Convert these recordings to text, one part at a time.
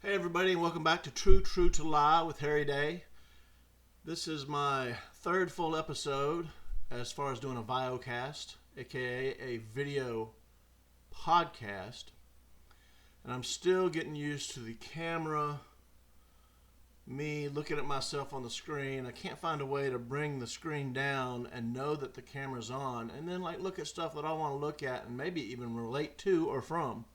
Hey everybody, and welcome back to True to Lie with Harry Day. This is my third full episode as far as doing a videocast, aka a video podcast. And I'm still getting used to the camera, me looking at myself on the screen. I can't find a way to bring the screen down and know that the camera's on, and then look at stuff that I want to look at and maybe even relate to or from.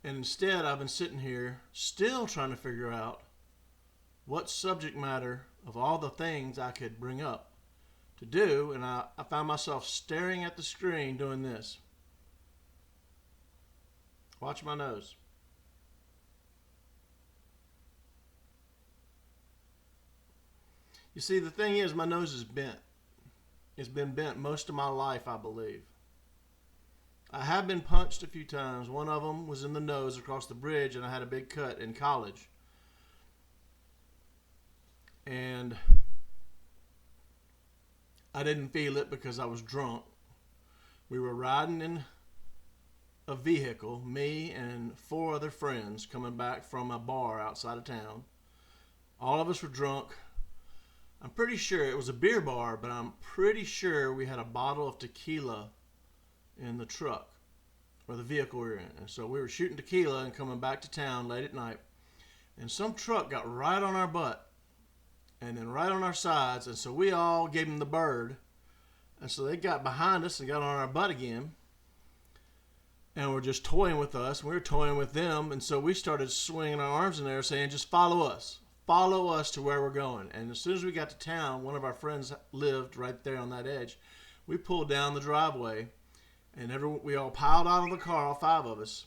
And instead, I've been sitting here still trying to figure out what subject matter of all the things I could bring up to do. And I found myself staring at the screen doing this. Watch my nose. You see, the thing is, my nose is bent. It's been bent most of my life, I believe. I have been punched a few times. One of them was in the nose across the bridge, and I had a big cut in college. And I didn't feel it because I was drunk. We were riding in a vehicle, me and 4 other friends coming back from a bar outside of town. All of us were drunk. I'm pretty sure it was a beer bar, but I'm pretty sure we had a bottle of tequila in the truck or the vehicle we were in. And so we were shooting tequila and coming back to town late at night, and some truck got right on our butt and then right on our sides, and so we all gave them the bird, and so they got behind us and got on our butt again and were just toying with us, and we were toying with them. And so we started swinging our arms in there saying, just follow us to where we're going. And as soon as we got to town, one of our friends lived right there on that edge. We pulled down the driveway, and we all piled out of the car, all 5 of us,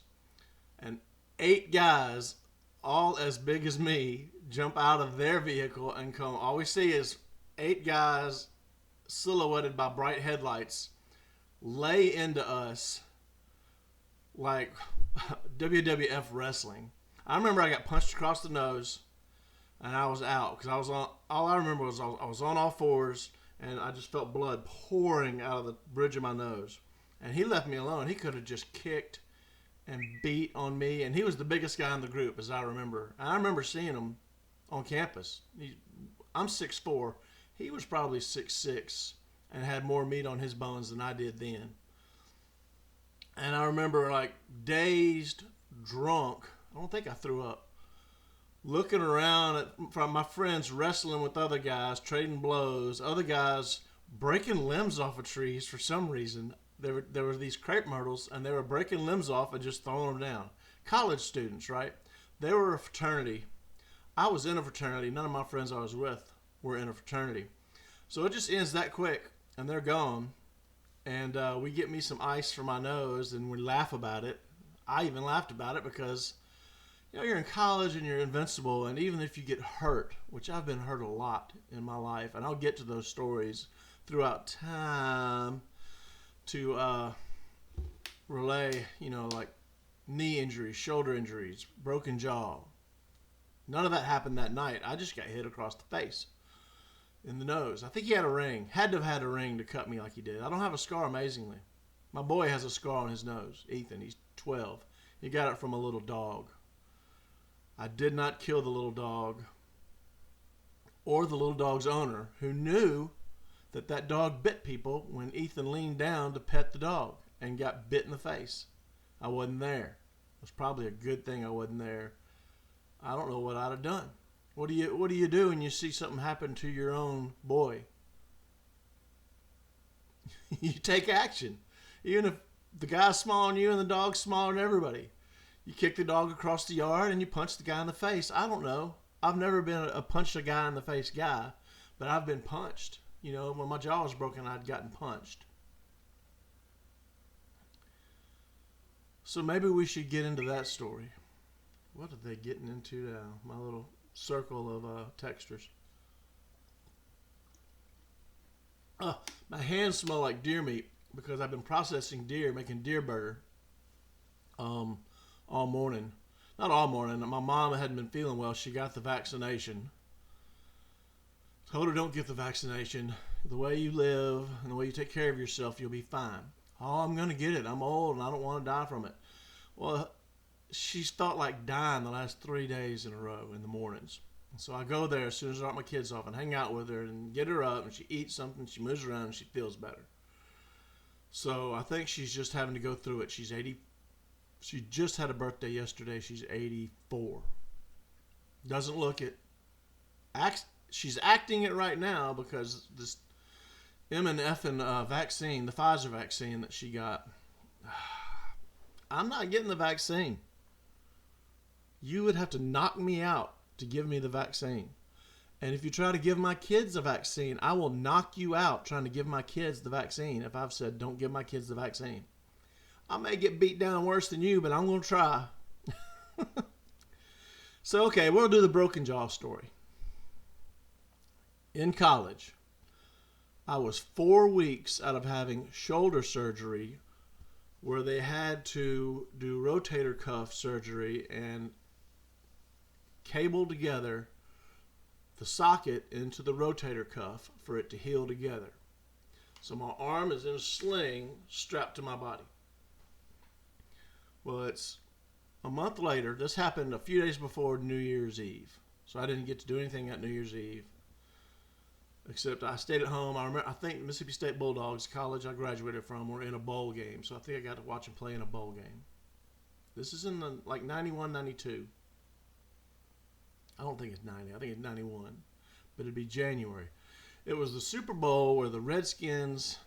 and 8 guys, all as big as me, jump out of their vehicle and come. All we see is 8 guys silhouetted by bright headlights lay into us like WWF wrestling. I remember I got punched across the nose, and I was out because I was on. All I remember was I was on all 4s, and I just felt blood pouring out of the bridge of my nose. And he left me alone. He could have just kicked and beat on me. And he was the biggest guy in the group, as I remember. And I remember seeing him on campus. I'm 6'4". He was probably 6'6", and had more meat on his bones than I did then. And I remember, dazed, drunk. I don't think I threw up. Looking around from my friends wrestling with other guys, trading blows. Other guys breaking limbs off of trees for some reason. There were these crepe myrtles, and they were breaking limbs off and just throwing them down. College students, right? They were a fraternity. I was in a fraternity. None of my friends I was with were in a fraternity. So it just ends that quick, and they're gone. And we get me some ice for my nose, and we laugh about it. I even laughed about it because, you're in college and you're invincible, and even if you get hurt, which I've been hurt a lot in my life, and I'll get to those stories throughout time to relay, knee injuries, shoulder injuries, broken jaw. None of that happened that night. I just got hit across the face, in the nose. I think he had a ring. Had to have had a ring to cut me like he did. I don't have a scar, amazingly. My boy has a scar on his nose, Ethan. He's 12. He got it from a little dog. I did not kill the little dog or the little dog's owner, who knew that dog bit people when Ethan leaned down to pet the dog and got bit in the face. I wasn't there. It was probably a good thing I wasn't there. I don't know what I'd have done. What do you do when you see something happen to your own boy? You take action. Even if the guy's smaller than you and the dog's smaller than everybody. You kick the dog across the yard and you punch the guy in the face. I don't know. I've never been a punch a guy in the face guy, but I've been punched. When my jaw was broken, I'd gotten punched. So maybe we should get into that story. What are they getting into now? My little circle of texters. My hands smell like deer meat because I've been processing deer, making deer burger all morning. Not all morning. My mom hadn't been feeling well. She got the vaccination. Told her, don't get the vaccination. The way you live and the way you take care of yourself, you'll be fine. Oh, I'm going to get it. I'm old and I don't want to die from it. Well, she's felt like dying the last 3 days in a row in the mornings. So I go there as soon as I drop my kids off and hang out with her and get her up, and she eats something, she moves around, and she feels better. So I think she's just having to go through it. She's 80. She just had a birthday yesterday. She's 84. Doesn't look it. She's acting it right now because this M and F and vaccine, the Pfizer vaccine that she got. I'm not getting the vaccine. You would have to knock me out to give me the vaccine. And if you try to give my kids a vaccine, I will knock you out trying to give my kids the vaccine if I've said don't give my kids the vaccine. I may get beat down worse than you, but I'm going to try. So, okay, we'll do the broken jaw story. In college, I was 4 weeks out of having shoulder surgery where they had to do rotator cuff surgery and cable together the socket into the rotator cuff for it to heal together. So my arm is in a sling strapped to my body. Well, it's a month later. This happened a few days before New Year's Eve. So I didn't get to do anything at New Year's Eve. Except I stayed at home. I think Mississippi State Bulldogs, college I graduated from, were in a bowl game. So I think I got to watch them play in a bowl game. This is in the, 91, 92. I don't think it's 90. I think it's 91. But it'd be January. It was the Super Bowl where the Redskins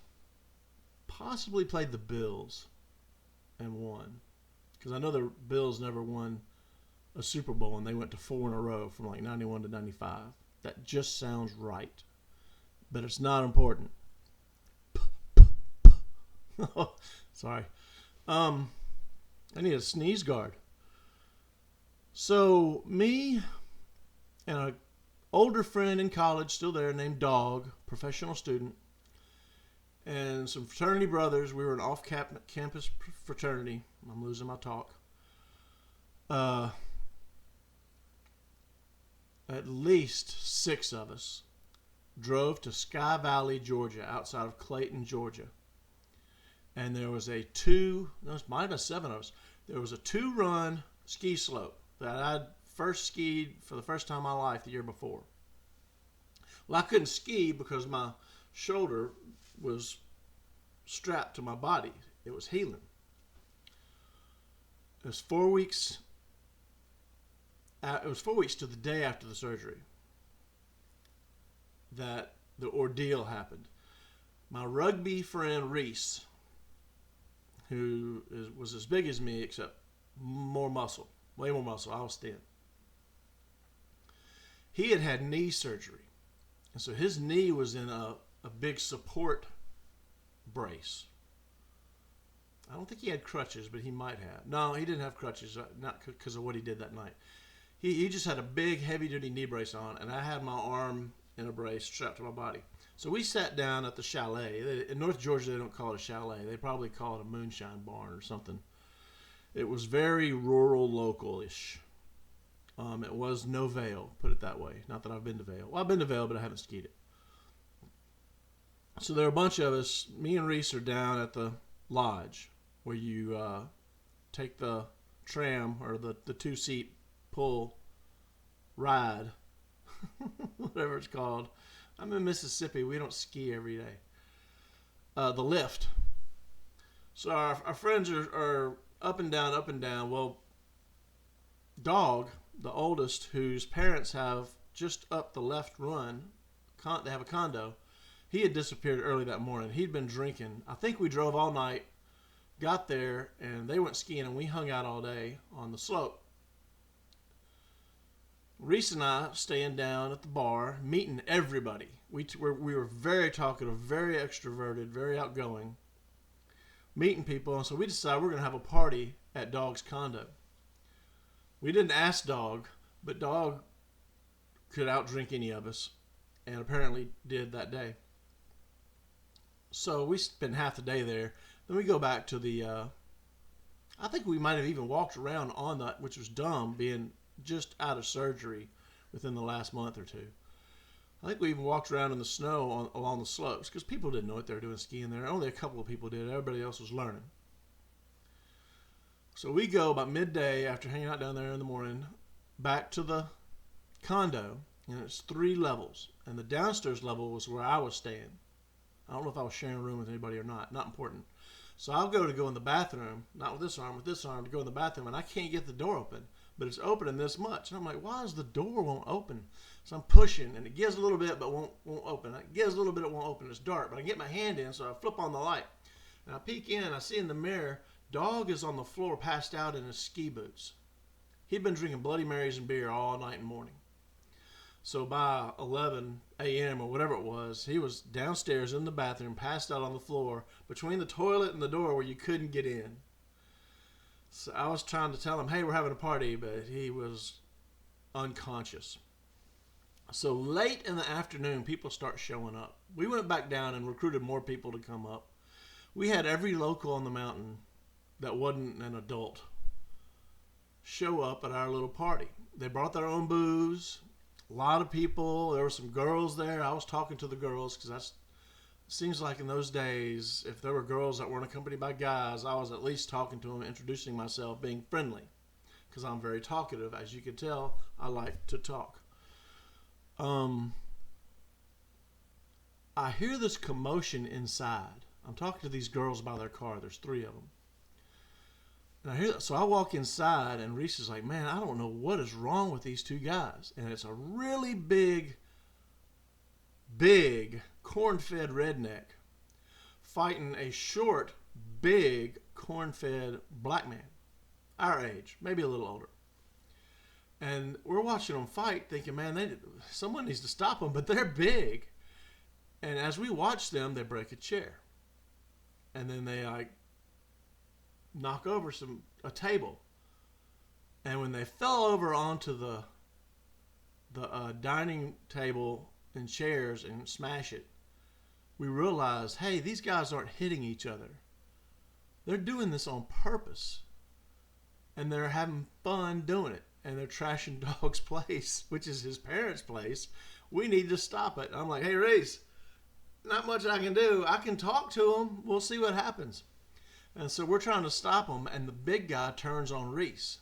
possibly played the Bills and won. Because I know the Bills never won a Super Bowl, and they went to 4 in a row from 91 to 95. That just sounds right. But it's not important. Sorry. I need a sneeze guard. So me and an older friend in college, still there, named Dog, professional student, and some fraternity brothers. We were an off-campus fraternity. I'm losing my talk. At least 6 of us drove to Sky Valley, Georgia, outside of Clayton, Georgia. And there was it might have been 7 of us. There was a 2-run ski slope that I'd first skied for the first time in my life the year before. Well, I couldn't ski because my shoulder was strapped to my body. It was healing. It was 4 weeks. It was 4 weeks to the day after the surgery that the ordeal happened. My rugby friend Reese, who was as big as me except more muscle, way more muscle. I was thin. He had knee surgery, and so his knee was in a big support brace. I don't think he had crutches, but he might have. No, he didn't have crutches, not because of what he did that night. He just had a big, heavy-duty knee brace on, and I had my arm in a brace strapped to my body. So we sat down at the chalet. In North Georgia, they don't call it a chalet. They probably call it a moonshine barn or something. It was very rural, local-ish. It was no Vail, put it that way. Not that I've been to Vail. Well, I've been to Vail, but I haven't skied it. So there are a bunch of us. Me and Reese are down at the lodge where you take the tram or the 2-seat pull ride, whatever it's called. I'm in Mississippi. We don't ski every day. The lift. So our friends are up and down, up and down. Well, Dog, the oldest, whose parents have just up the left run, they have a condo. He had disappeared early that morning. He'd been drinking. I think we drove all night, got there, and they went skiing, and we hung out all day on the slope. Reese and I staying down at the bar, meeting everybody. We were very talkative, very extroverted, very outgoing, meeting people. And so we decided we're going to have a party at Dog's condo. We didn't ask Dog, but Dog could outdrink any of us, and apparently did that day. So we spent half the day there. Then we go back to the, I think we might have even walked around on that, which was dumb, being just out of surgery within the last month or two. I think we even walked around in the snow along the slopes because people didn't know what they were doing skiing there. Only a couple of people did. Everybody else was learning. So we go about midday after hanging out down there in the morning back to the condo, and it's 3 levels. And the downstairs level was where I was staying. I don't know if I was sharing a room with anybody or not. Not important. So I'll go in the bathroom, not with this arm, to go in the bathroom, and I can't get the door open. But it's opening this much. And I'm like, why is the door won't open? So I'm pushing, and it gives a little bit, but won't open. It gives a little bit, it won't open. It's dark. But I get my hand in, so I flip on the light. And I peek in, I see in the mirror, dog is on the floor passed out in his ski boots. He'd been drinking Bloody Marys and beer all night and morning. So by 11 a.m. or whatever it was, he was downstairs in the bathroom, passed out on the floor, between the toilet and the door where you couldn't get in. So I was trying to tell him, hey, we're having a party, but he was unconscious. So late in the afternoon, people start showing up. We went back down and recruited more people to come up. We had every local on the mountain that wasn't an adult show up at our little party. They brought their own booze. A lot of people. There were some girls there. I was talking to the girls because that's seems like in those days, if there were girls that weren't accompanied by guys, I was at least talking to them, introducing myself, being friendly, because I'm very talkative. As you can tell, I like to talk. I hear this commotion inside. I'm talking to these girls by their car. There's 3 of them. And I hear that. So I walk inside, and Reese is like, man, I don't know what is wrong with these 2 guys. And it's a really big corn-fed redneck fighting a short, big, corn-fed black man. Our age, maybe a little older. And we're watching them fight, thinking, man, someone needs to stop them, but they're big. And as we watch them, they break a chair. And then they knock over a table. And when they fell over onto the dining table and chairs and smash it, we realized, hey, these guys aren't hitting each other. They're doing this on purpose. And they're having fun doing it. And they're trashing Dog's place, which is his parents' place. We need to stop it. I'm like, hey, Reese, not much I can do. I can talk to them. We'll see what happens. And so we're trying to stop them, and the big guy turns on Reese.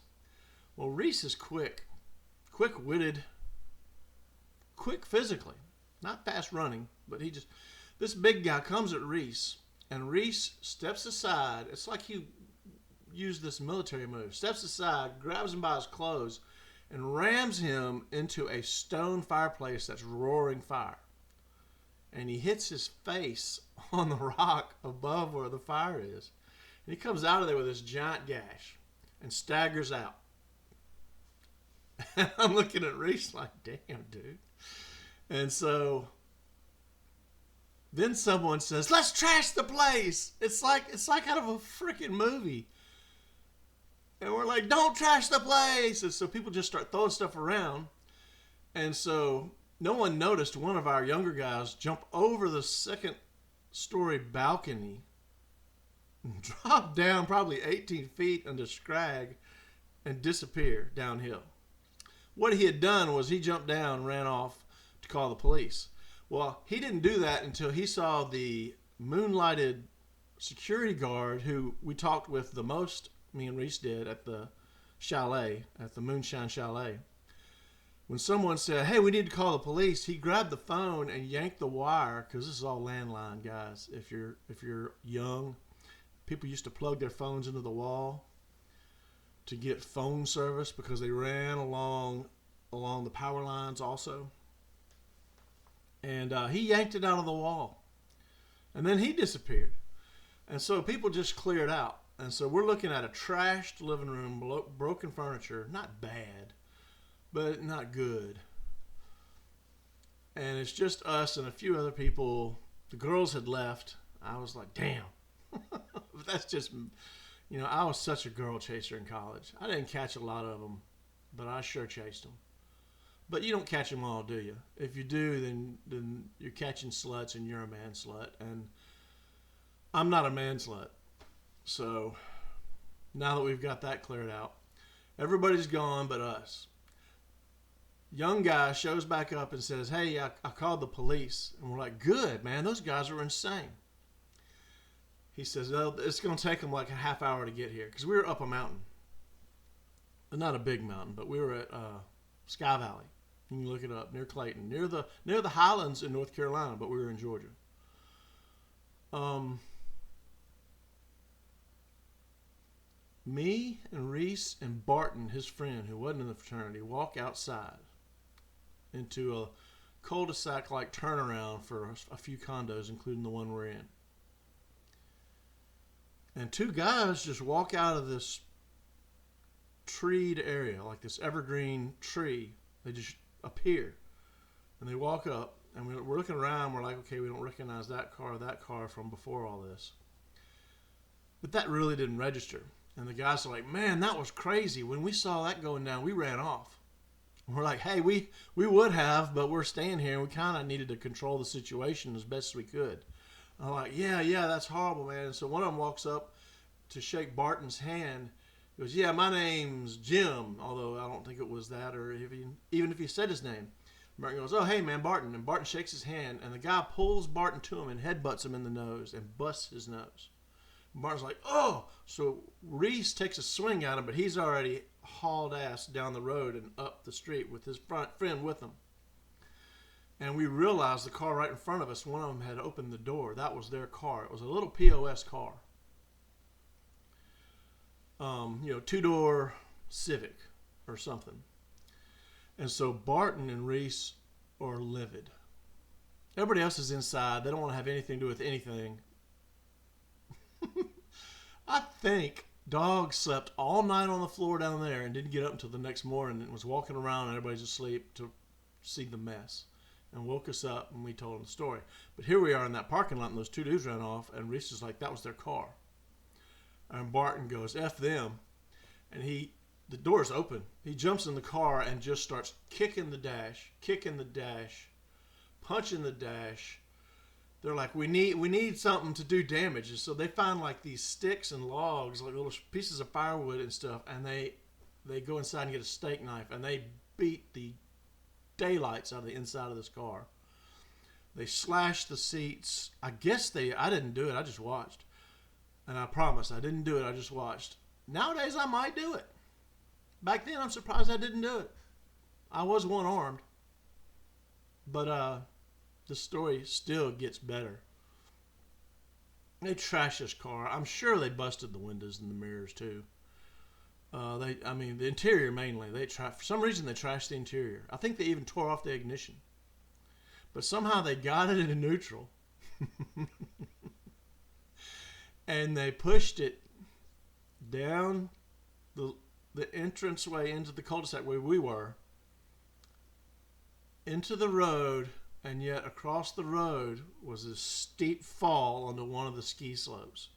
Well, Reese is quick-witted, quick physically. Not fast running, but this big guy comes at Reese, and Reese steps aside. It's like he used this military move. Steps aside, grabs him by his clothes, and rams him into a stone fireplace that's roaring fire. And he hits his face on the rock above where the fire is. And he comes out of there with this giant gash and staggers out. And I'm looking at Reese like, damn, dude. And so then someone says, let's trash the place. It's like out of a freaking movie. And we're like, don't trash the place. And so people just start throwing stuff around. And so no one noticed one of our younger guys jump over the 2nd-story balcony and drop down probably 18 feet under scrag and disappear downhill. What he had done was he jumped down and ran off to call the police. Well, he didn't do that until he saw the moonlighted security guard who we talked with the most, me and Reese did, at the chalet, at the Moonshine Chalet. When someone said, hey, we need to call the police, he grabbed the phone and yanked the wire, because this is all landline, guys. If you're young, people used to plug their phones into the wall to get phone service because they ran along the power lines also. And he yanked it out of the wall. And then he disappeared. And so people just cleared out. And so we're looking at a trashed living room, broken furniture, not bad, but not good. And it's just us and a few other people. The girls had left. I was like, damn. That's just, I was such a girl chaser in college. I didn't catch a lot of them, but I sure chased them. But you don't catch them all, do you? If you do, then you're catching sluts and you're a man slut. And I'm not a man slut. So now that we've got that cleared out, everybody's gone but us. Young guy shows back up and says, hey, I called the police. And we're like, good, man, those guys are insane. He says, "No, it's going to take them like a half hour to get here." Because we were up a mountain. Not a big mountain, but we were at Sky Valley. You can look it up, near Clayton, near the Highlands in North Carolina, but we were in Georgia. Me and Reese and Barton, his friend who wasn't in the fraternity, walk outside into a cul-de-sac like turnaround for a few condos, including the one we're in. And two guys just walk out of this treed area, like this evergreen tree. They just appear. And they walk up, and we're looking around. We're like, okay, we don't recognize that car from before all this. But that really didn't register. And the guys are like, man, that was crazy. When we saw that going down, we ran off. And we're like, hey, we would have, but we're staying here. And we kind of needed to control the situation as best as we could. And I'm like, yeah, that's horrible, man. And so one of them walks up to shake Barton's hand. He goes, yeah, my name's Jim, although I don't think it was that, or even if he said his name. Barton goes, oh, hey, man, Barton. And Barton shakes his hand, and the guy pulls Barton to him and headbutts him in the nose and busts his nose. And Barton's like, oh! So Reese takes a swing at him, but he's already hauled ass down the road and up the street with his friend with him. And we realized the car right in front of us, one of them had opened the door. That was their car. It was a little POS car. Two-door Civic or something. And so Barton and Reese are livid. Everybody else is inside. They don't want to have anything to do with anything. I think Dog slept all night on the floor down there and didn't get up until the next morning and was walking around and everybody's asleep to see the mess. And woke us up and we told him the story. But here we are in that parking lot and those two dudes ran off and Reese is like, that was their car. And Barton goes, F them. And the door's open. He jumps in the car and just starts kicking the dash, punching the dash. They're like, we need something to do damage. And so they find like these sticks and logs, like little pieces of firewood and stuff, and they go inside and get a steak knife and they beat the daylights out of the inside of this car. They slashed the seats. I didn't do it. I just watched. And I promise I didn't do it. I just watched. Nowadays I might do it. Back then I'm surprised I didn't do it. I was one-armed. But the story still gets better. They trashed this car. I'm sure they busted the windows and the mirrors too. The interior mainly. For some reason they trashed the interior. I think they even tore off the ignition. But somehow they got it in neutral. And they pushed it down the entranceway into the cul-de-sac where we were, into the road, and yet across the road was a steep fall onto one of the ski slopes.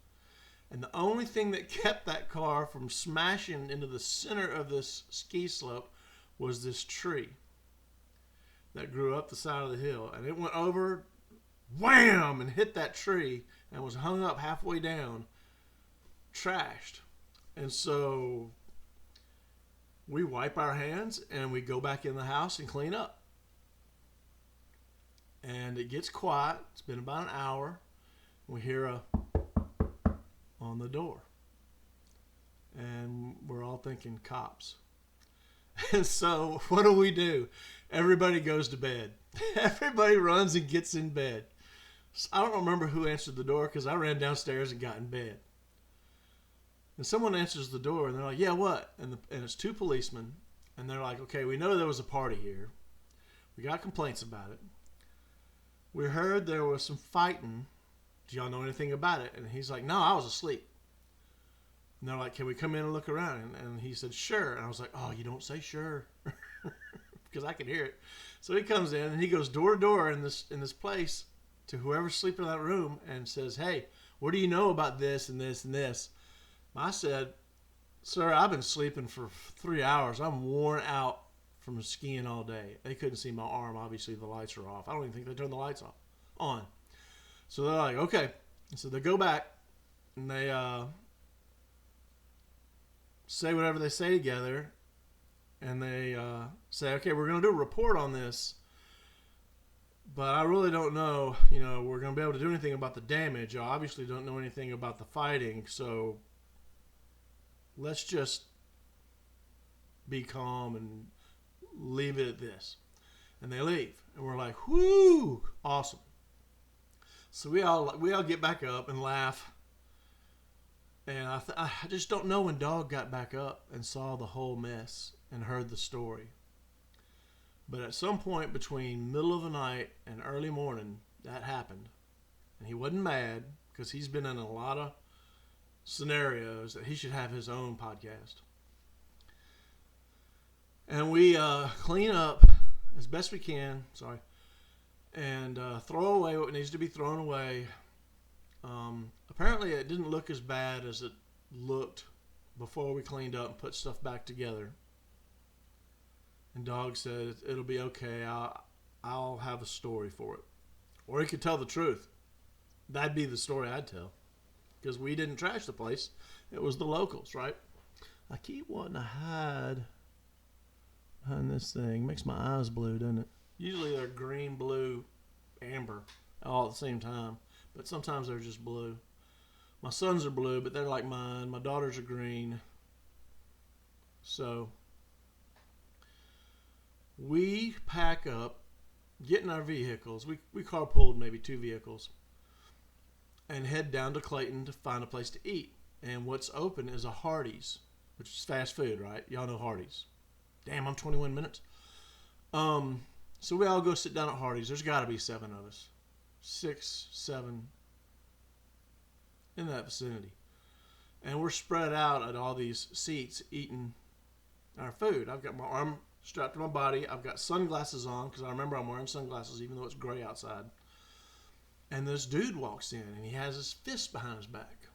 And the only thing that kept that car from smashing into the center of this ski slope was this tree that grew up the side of the hill. And it went over, wham, and hit that tree and was hung up halfway down, trashed. And so we wipe our hands and we go back in the house and clean up. And it gets quiet. It's been about an hour. We hear a on the door. And we're all thinking cops. And so what do? Everybody goes to bed. Everybody runs and gets in bed. I don't remember who answered the door because I ran downstairs and got in bed. And someone answers the door and they're like, yeah, what? And it's two policemen. And they're like, okay, we know there was a party here. We got complaints about it. We heard there was some fighting. Do y'all know anything about it? And he's like, no, I was asleep. And they're like, can we come in and look around? And he said, sure. And I was like, oh, you don't say sure. Because I could hear it. So he comes in and he goes door to door in this place to whoever's sleeping in that room and says, hey, what do you know about this and this and this? I said, sir, I've been sleeping for 3 hours. I'm worn out from skiing all day. They couldn't see my arm. Obviously, the lights are off. I don't even think they turned the lights on. So they're like, okay. So they go back and they say whatever they say together. And they say, okay, we're going to do a report on this. But I really don't know, we're going to be able to do anything about the damage. I obviously don't know anything about the fighting, so let's just be calm and leave it at this. And they leave, and we're like, whoo, awesome. So we all get back up and laugh. And I just don't know when Dog got back up and saw the whole mess and heard the story. But at some point between middle of the night and early morning, that happened. And he wasn't mad because he's been in a lot of scenarios that he should have his own podcast. And we clean up as best we can, and throw away what needs to be thrown away. Apparently it didn't look as bad as it looked before we cleaned up and put stuff back together. And Dog said, it'll be okay. I'll have a story for it. Or he could tell the truth. That'd be the story I'd tell. Because we didn't trash the place. It was the locals, right? I keep wanting to hide behind this thing. Makes my eyes blue, doesn't it? Usually they're green, blue, amber all at the same time. But sometimes they're just blue. My sons are blue, but they're like mine. My daughters are green. So we pack up, get in our vehicles. We carpooled maybe 2 vehicles and head down to Clayton to find a place to eat. And what's open is a Hardee's, which is fast food, right? Y'all know Hardee's. Damn, I'm 21 minutes. So we all go sit down at Hardee's. There's got to be 7 of us. 6, 7, in that vicinity. And we're spread out at all these seats eating our food. I've got my arm strapped to my body. I've got sunglasses on because I remember I'm wearing sunglasses even though it's gray outside. And this dude walks in and he has his fist behind his back.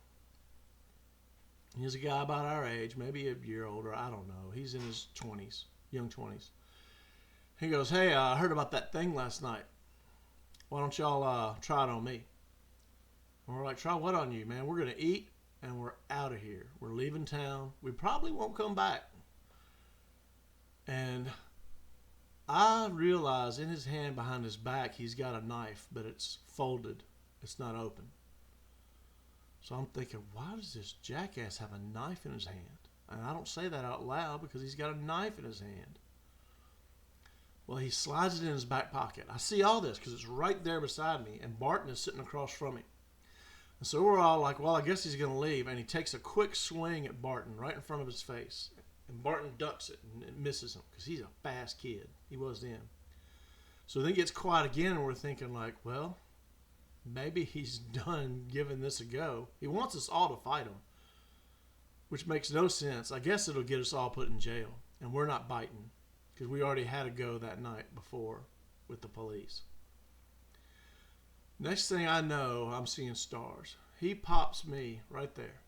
He's a guy about our age, maybe a year older, I don't know. He's in his 20s, young 20s. He goes, hey, I heard about that thing last night. Why don't y'all try it on me? And we're like, try what on you, man? We're going to eat and we're out of here. We're leaving town. We probably won't come back. And I realize in his hand behind his back, he's got a knife, but it's folded. It's not open. So I'm thinking, why does this jackass have a knife in his hand? And I don't say that out loud because he's got a knife in his hand. Well, he slides it in his back pocket. I see all this because it's right there beside me, and Barton is sitting across from me. And so we're all like, well, I guess he's going to leave. And he takes a quick swing at Barton right in front of his face. And Barton ducks it and it misses him because he's a fast kid. He was then. So then it gets quiet again, and we're thinking like, well, maybe he's done giving this a go. He wants us all to fight him, which makes no sense. I guess it'll get us all put in jail, and we're not biting because we already had a go that night before with the police. Next thing I know, I'm seeing stars. He pops me right there.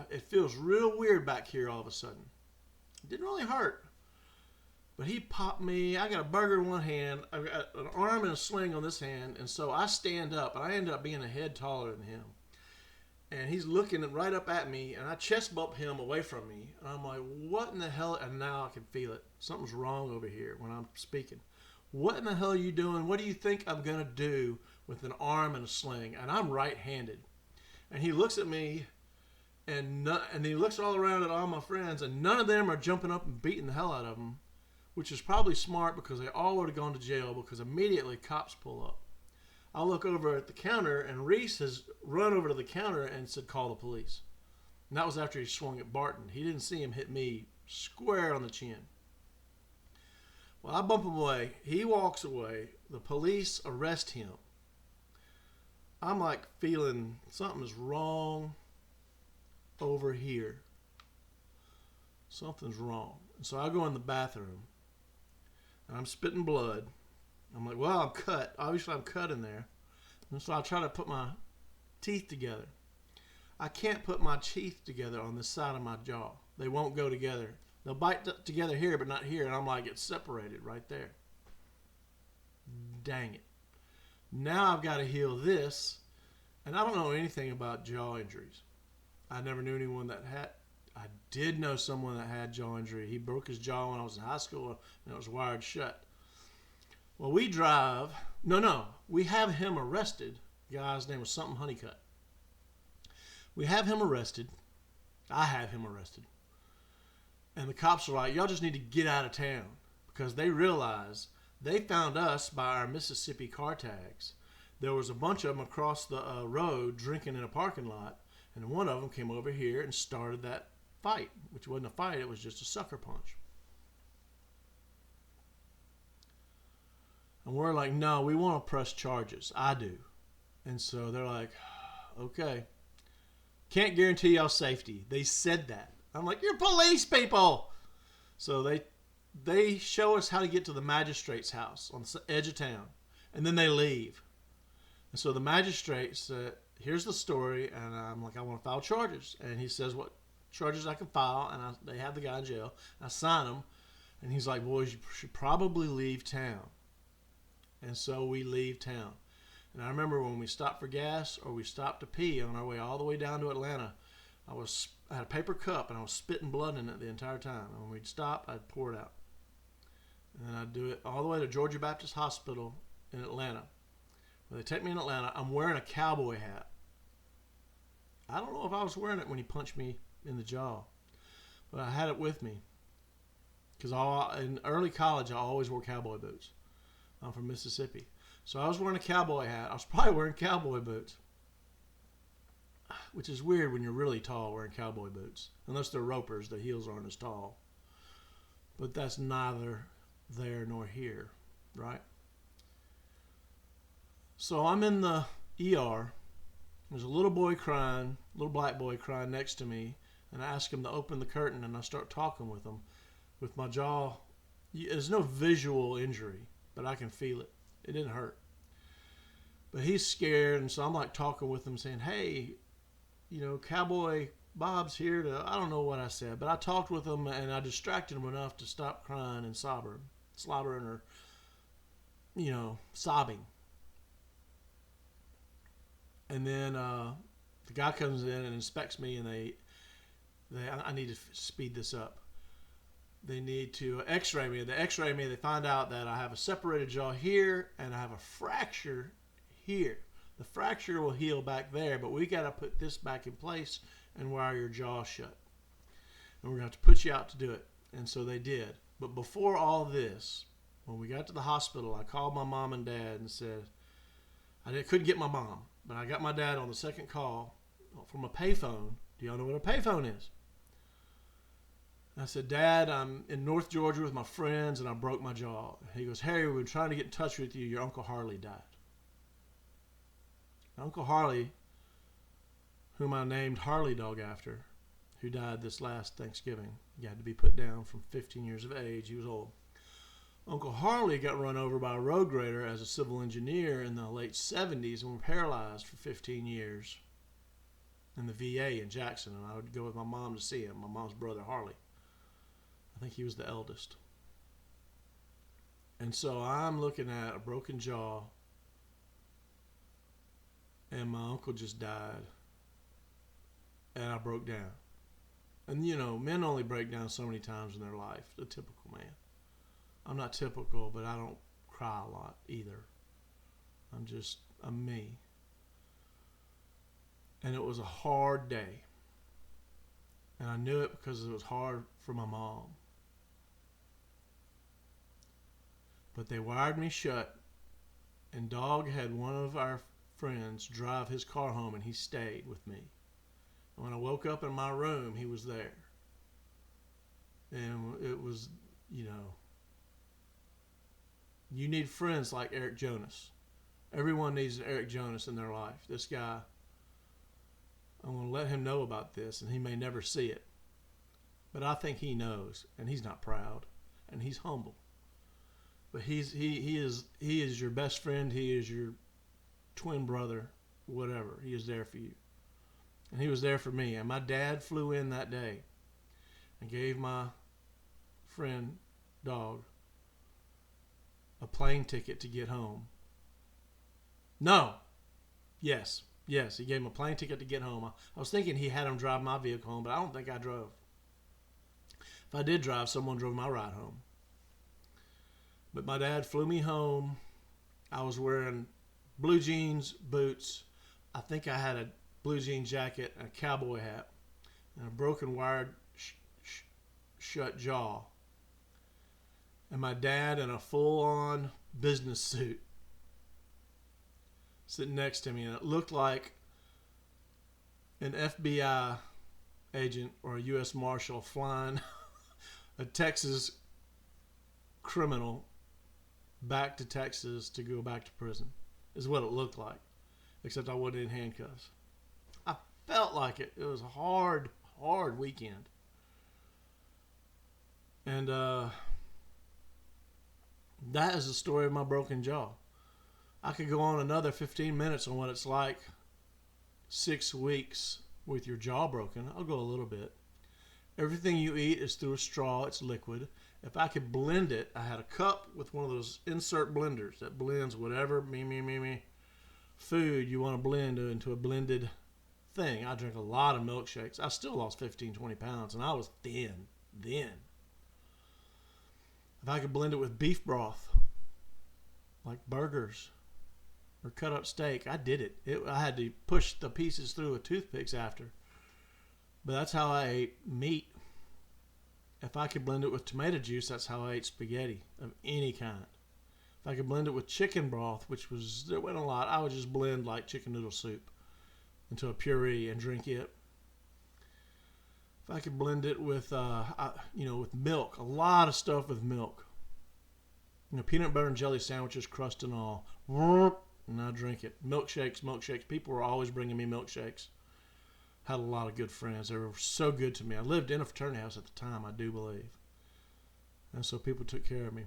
It feels real weird back here all of a sudden. It didn't really hurt. But he popped me. I got a burger in one hand. I've got an arm and a sling on this hand. And so I stand up, and I end up being a head taller than him. And he's looking right up at me, and I chest bump him away from me. And I'm like, what in the hell? And now I can feel it. Something's wrong over here when I'm speaking. What in the hell are you doing? What do you think I'm going to do with an arm and a sling? And I'm right-handed. And he looks at me, and he looks all around at all my friends, and none of them are jumping up and beating the hell out of him, which is probably smart because they all would have gone to jail because immediately cops pull up. I look over at the counter, and Reese has run over to the counter and said, call the police. And that was after he swung at Barton. He didn't see him hit me square on the chin. Well, I bump him away. He walks away. The police arrest him. I'm like feeling something's wrong over here. Something's wrong. And so I go in the bathroom, and I'm spitting blood. I'm like, well, I'm cut. Obviously, I'm cut in there. And so I try to put my teeth together. I can't put my teeth together on this side of my jaw. They won't go together. They'll bite together here, but not here. And I'm like, it's separated right there. Dang it. Now I've got to heal this. And I don't know anything about jaw injuries. I never knew anyone that had. I did know someone that had jaw injury. He broke his jaw when I was in high school, and it was wired shut. Well, we drive. No. We have him arrested. The guy's name was something Honeycutt. We have him arrested. I have him arrested. And the cops are like, y'all just need to get out of town. Because they realize they found us by our Mississippi car tags. There was a bunch of them across the road drinking in a parking lot. And one of them came over here and started that fight. Which wasn't a fight, it was just a sucker punch. And we're like, no, we want to press charges. I do. And so they're like, okay. Can't guarantee y'all safety. They said that. I'm like, you're police people. So they show us how to get to the magistrate's house on the edge of town. And then they leave. And so the magistrate said, here's the story. And I'm like, I want to file charges. And he says what charges I can file. And they have the guy in jail. I sign them. And he's like, boys, you should probably leave town. And so we leave town. And I remember when we stopped for gas or we stopped to pee on our way all the way down to Atlanta, I had a paper cup and I was spitting blood in it the entire time. And when we'd stop, I'd pour it out. And then I'd do it all the way to Georgia Baptist Hospital in Atlanta. When they take me in Atlanta, I'm wearing a cowboy hat. I don't know if I was wearing it when he punched me in the jaw, but I had it with me. Because in early college, I always wore cowboy boots. I'm from Mississippi. So I was wearing a cowboy hat. I was probably wearing cowboy boots. Which is weird when you're really tall wearing cowboy boots. Unless they're ropers, the heels aren't as tall. But that's neither there nor here, right? So I'm in the ER. There's a little boy crying, little black boy crying next to me. And I ask him to open the curtain and I start talking with him. With my jaw, there's no visual injury, but I can feel it. It didn't hurt. But he's scared, and so I'm like talking with him saying, hey, Cowboy Bob's here to, I don't know what I said, but I talked with him and I distracted him enough to stop crying and slobbering or, sobbing. And then the guy comes in and inspects me, and I need to speed this up. They need to x-ray me. They x-ray me. They find out that I have a separated jaw here and I have a fracture here. The fracture will heal back there, but we got to put this back in place and wire your jaw shut. And we're going to have to put you out to do it. And so they did. But before all this, when we got to the hospital, I called my mom and dad and said, couldn't get my mom, but I got my dad on the second call from a payphone. Do y'all know what a payphone is? I said, Dad, I'm in North Georgia with my friends and I broke my jaw. He goes, Harry, we've been trying to get in touch with you. Your Uncle Harley died. Uncle Harley, whom I named Harley Dog after, who died this last Thanksgiving. He had to be put down from 15 years of age. He was old. Uncle Harley got run over by a road grader as a civil engineer in the late 70s and was paralyzed for 15 years in the VA in Jackson. And I would go with my mom to see him, my mom's brother Harley. I think he was the eldest. And so I'm looking at a broken jaw, and my uncle just died, and I broke down. And men only break down so many times in their life, the typical man. I'm not typical, but I don't cry a lot either. I'm me. And it was a hard day. And I knew it because it was hard for my mom. But they wired me shut, and Dog had one of our friends drive his car home, and he stayed with me. And when I woke up in my room, he was there. And it was, you need friends like Eric Jonas. Everyone needs an Eric Jonas in their life. This guy, I'm going to let him know about this, and he may never see it. But I think he knows, and he's not proud, and he's humble. But he is your best friend. He is your twin brother, whatever. He is there for you. And he was there for me. And my dad flew in that day and gave my friend, Dog, a plane ticket to get home. No. Yes, he gave him a plane ticket to get home. I was thinking he had him drive my vehicle home, but I don't think I drove. If I did drive, someone drove my ride home. But my dad flew me home. I was wearing blue jeans, boots. I think I had a blue jean jacket and a cowboy hat and a broken wired shut jaw. And my dad in a full-on business suit sitting next to me. And it looked like an FBI agent or a U.S. Marshal flying a Texas criminal back to Texas to go back to prison, is what it looked like, except I wasn't in handcuffs. I felt like it. It was a hard weekend. And that is the story of my broken jaw. I could go on another 15 minutes on what it's like 6 weeks with your jaw broken. I'll go a little bit. Everything you eat is through a straw. It's liquid. If I could blend it, I had a cup with one of those insert blenders that blends whatever food you want to blend into a blended thing. I drink a lot of milkshakes. I still lost 15, 20 pounds, and I was thin then. If I could blend it with beef broth, like burgers or cut up steak, I did it. I had to push the pieces through with toothpicks after. But that's how I ate meat. If I could blend it with tomato juice, that's how I ate spaghetti of any kind. If I could blend it with chicken broth, there wasn't a lot, I would just blend like chicken noodle soup into a puree and drink it. If I could blend it with, with milk, a lot of stuff with milk. Peanut butter and jelly sandwiches, crust and all. And I drink it. Milkshakes. People were always bringing me milkshakes. Had a lot of good friends. They were so good to me. I lived in a fraternity house at the time, I do believe. And so people took care of me.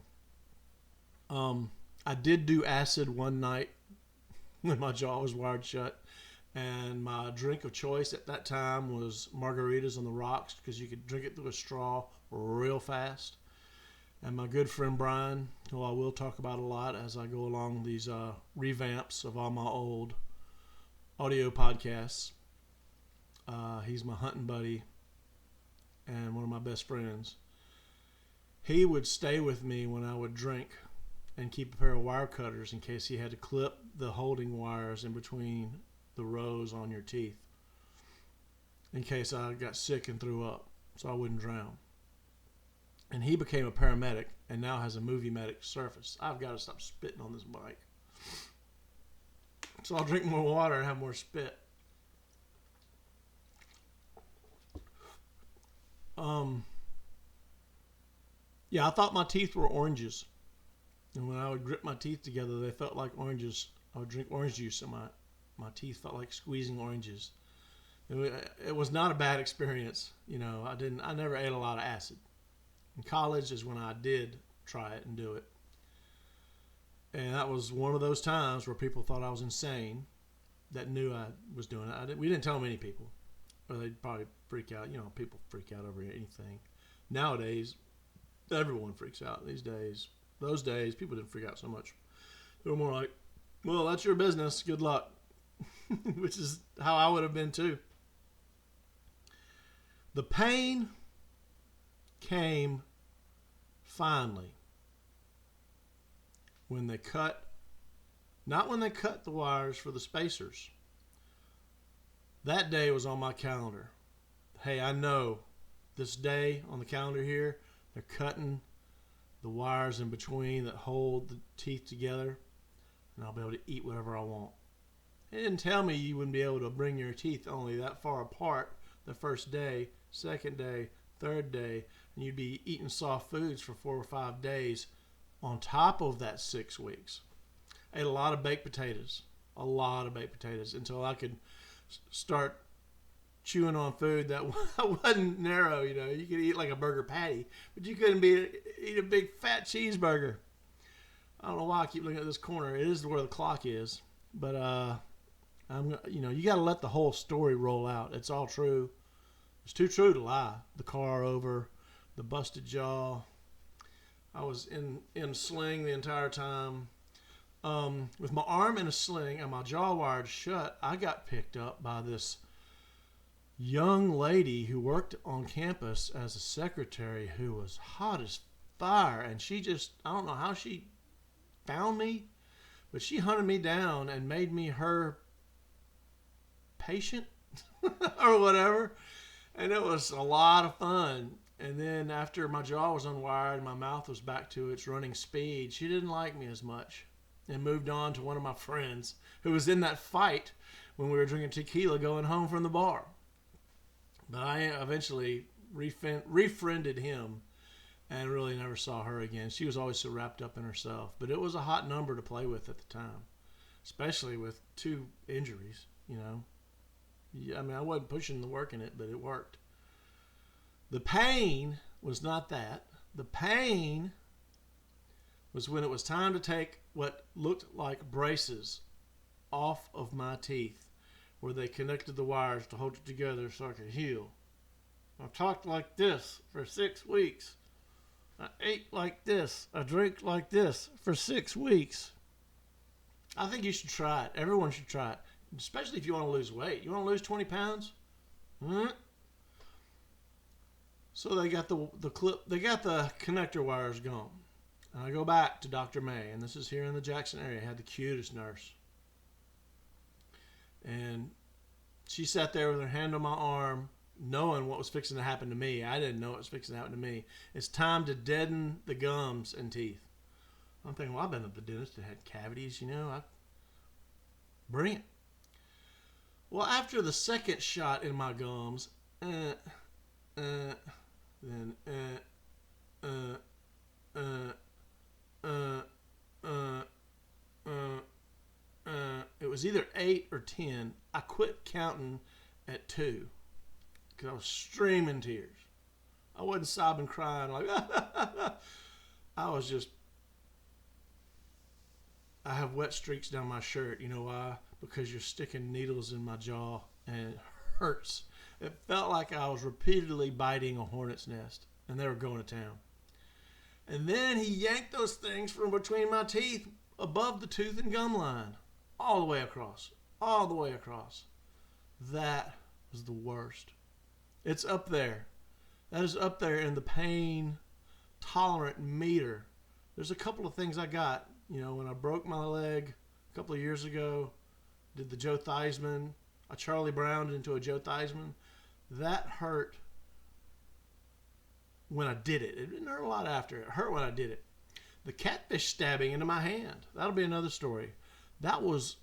I did do acid one night when my jaw was wired shut. And my drink of choice at that time was margaritas on the rocks because you could drink it through a straw real fast. And my good friend Brian, who I will talk about a lot as I go along these revamps of all my old audio podcasts. He's my hunting buddy and one of my best friends. He would stay with me when I would drink and keep a pair of wire cutters in case he had to clip the holding wires in between the rows on your teeth in case I got sick and threw up so I wouldn't drown. And he became a paramedic and now has a movie medic surface. I've got to stop spitting on this mic. So I'll drink more water and have more spit. I thought my teeth were oranges. And when I would grip my teeth together, they felt like oranges. I would drink orange juice and my teeth felt like squeezing oranges. It was not a bad experience. I never ate a lot of acid. In college is when I did try it and do it. And that was one of those times where people thought I was insane that knew I was doing it. We didn't tell many people, or they'd probably freak out. People freak out over anything. Nowadays, everyone freaks out these days. Those days, people didn't freak out so much. They were more like, well, that's your business. Good luck. Which is how I would have been too. The pain came finally when they not when they cut the wires for the spacers. That day was on my calendar. Hey, I know this day on the calendar here, they're cutting the wires in between that hold the teeth together, and I'll be able to eat whatever I want. It didn't tell me you wouldn't be able to bring your teeth only that far apart the first day, second day, third day, and you'd be eating soft foods for 4 or 5 days on top of that 6 weeks. I ate a lot of baked potatoes, until I could start chewing on food that wasn't narrow. You could eat like a burger patty, but you couldn't eat a big fat cheeseburger. I don't know why I keep looking at this corner. It is where the clock is, but you got to let the whole story roll out. It's all true. It's too true to lie. The car over, the busted jaw. I was in a sling the entire time. With my arm in a sling and my jaw wired shut, I got picked up by this young lady who worked on campus as a secretary who was hot as fire. And she just, I don't know how she found me, but she hunted me down and made me her patient or whatever. And it was a lot of fun. And then after my jaw was unwired and my mouth was back to its running speed, she didn't like me as much and moved on to one of my friends who was in that fight when we were drinking tequila going home from the bar. But I eventually refriended him and really never saw her again. She was always so wrapped up in herself. But it was a hot number to play with at the time, especially with 2 injuries, you know. Yeah, I mean, I wasn't pushing the work in it, but it worked. The pain was not that. The pain was when it was time to take what looked like braces off of my teeth, where they connected the wires to hold it together so I could heal. I talked like this for 6 weeks. I ate like this. I drank like this for 6 weeks. I think you should try it. Everyone should try it, especially if you want to lose weight. You want to lose 20 pounds? So they got the clip. They got the connector wires gone. And I go back to Dr. May, and this is here in the Jackson area. I had the cutest nurse. And she sat there with her hand on my arm, knowing what was fixing to happen to me. I didn't know what was fixing to happen to me. It's time to deaden the gums and teeth. I'm thinking, well, I've been to the dentist that had cavities, you know. Bring it. Well, after the second shot in my gums, then it was either 8 or 10. I quit counting at 2 because I was streaming tears. I wasn't sobbing, crying like I was just. I have wet streaks down my shirt. You know why? Because you're sticking needles in my jaw and it hurts. It felt like I was repeatedly biting a hornet's nest and they were going to town. And then he yanked those things from between my teeth above the tooth and gum line. All the way across. All the way across. That was the worst. It's up there. That is up there in the pain tolerant meter. There's a couple of things I got. You know, when I broke my leg a couple of years ago, did the Joe Theismann, I Charlie Browned into a Joe Theismann. That hurt when I did it. It didn't hurt a lot after. It hurt when I did it. The catfish stabbing into my hand. That'll be another story. That was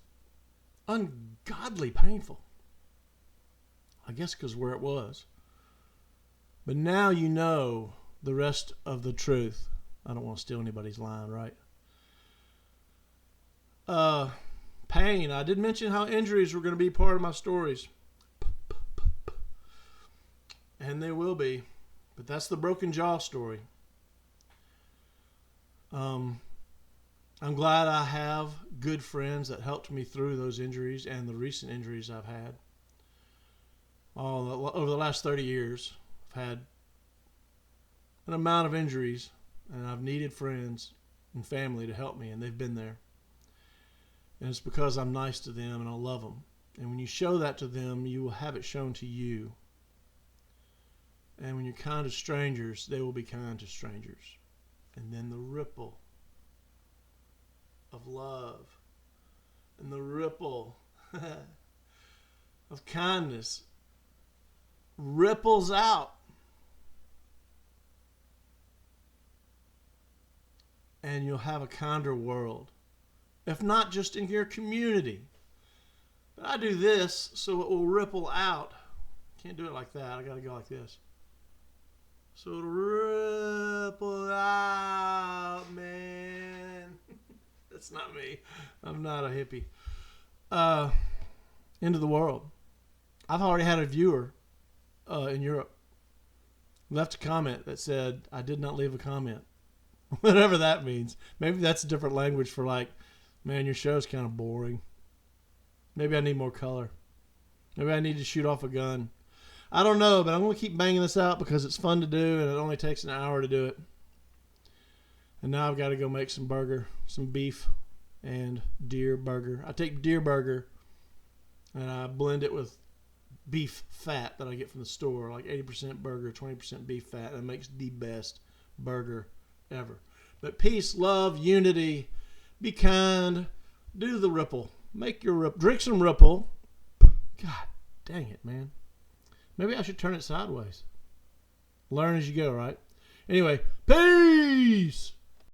ungodly painful. I guess because where it was. But now you know the rest of the truth. I don't want to steal anybody's line, right? Pain. I did mention how injuries were going to be part of my stories. And they will be. But that's the broken jaw story. I'm glad I have good friends that helped me through those injuries and the recent injuries I've had. Over the last 30 years, I've had an amount of injuries, and I've needed friends and family to help me, and they've been there. And it's because I'm nice to them and I love them. And when you show that to them, you will have it shown to you. And when you're kind to strangers, they will be kind to strangers. And then the ripple of love and the ripple of kindness ripples out. And you'll have a kinder world. If not just in your community. But I do this so it will ripple out. Can't do it like that. I got to go like this. So it'll ripple out, man. That's not me. I'm not a hippie. Into the world. I've already had a viewer in Europe left a comment that said, I did not leave a comment. Whatever that means. Maybe that's a different language for like, man, your show's kind of boring. Maybe I need more color. Maybe I need to shoot off a gun. I don't know, but I'm going to keep banging this out because it's fun to do and it only takes an hour to do it. And now I've got to go make some burger, some beef and deer burger. I take deer burger and I blend it with beef fat that I get from the store, like 80% burger, 20% beef fat. And it makes the best burger ever. But peace, love, unity, be kind, do the ripple. Make your drink some ripple. God dang it, man. Maybe I should turn it sideways. Learn as you go, right? Anyway, peace!